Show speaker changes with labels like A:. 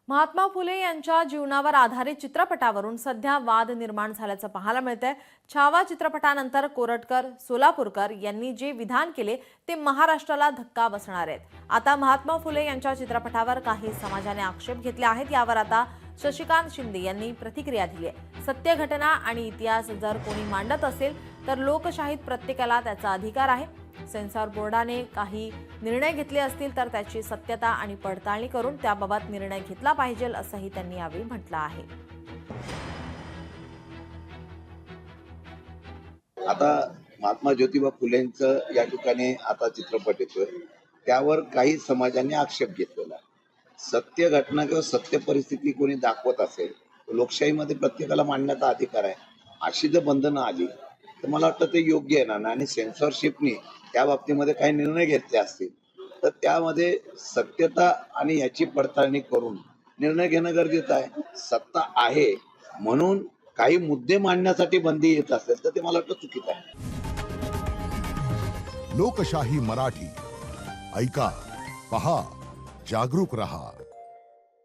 A: महात्मा फुले यांच्या जीवनावर आधारित चित्रपटावरून सध्या वाद निर्माण झाल्याचं पाहायला मिळतंय। छावा चित्रपटानंतर कोरटकर, सोलापूरकर यांनी जे विधान केले ते महाराष्ट्राला धक्का बसणार आहेत। आता महात्मा फुले यांच्या चित्रपटावर काही समाजाने आक्षेप घेतले आहेत। यावर आता शशिकांत शिंदे यांनी प्रतिक्रिया दिली आहे। सत्य घटना आणि इतिहास जर कोणी मांडत असेल तर लोकशाहीत प्रत्येकाला त्याचा अधिकार आहे। सेन्सॉर बोर्डाने काही निर्णय घेतले असतील तर त्याची सत्यता आणि पडताळणी करून त्याबाबत निर्णय घेतला पाहिजे असंही त्यांनी यावेळी म्हटलं आहे।
B: आता महात्मा ज्योतिबा फुलेंचं या ठिकाणी आता चित्रपट येतोय, त्यावर काही समाजाने आक्षेप घेतलेला आहे। सत्य घटना किंवा सत्य परिस्थिती कोणी दाखवत असेल, लोकशाहीमध्ये प्रत्येकाला मांडण्याचा अधिकार आहे। अशी जर बंधनं आली तर मला वाटतं ते योग्य आहे ना। आणि सेन्सॉरशिपने त्या बाबतीमध्ये काही निर्णय घेतले असतील तर त्यामध्ये सत्यता आणि याची पडताळणी करून निर्णय घेणं गरजेचं आहे। सत्ता आहे म्हणून काही मुद्दे मांडण्यासाठी बंदी येत असेल तर ते मला वाटतं चुकीचं आहे।
C: लोकशाही मराठी ऐका, पहा, जागरूक रहा।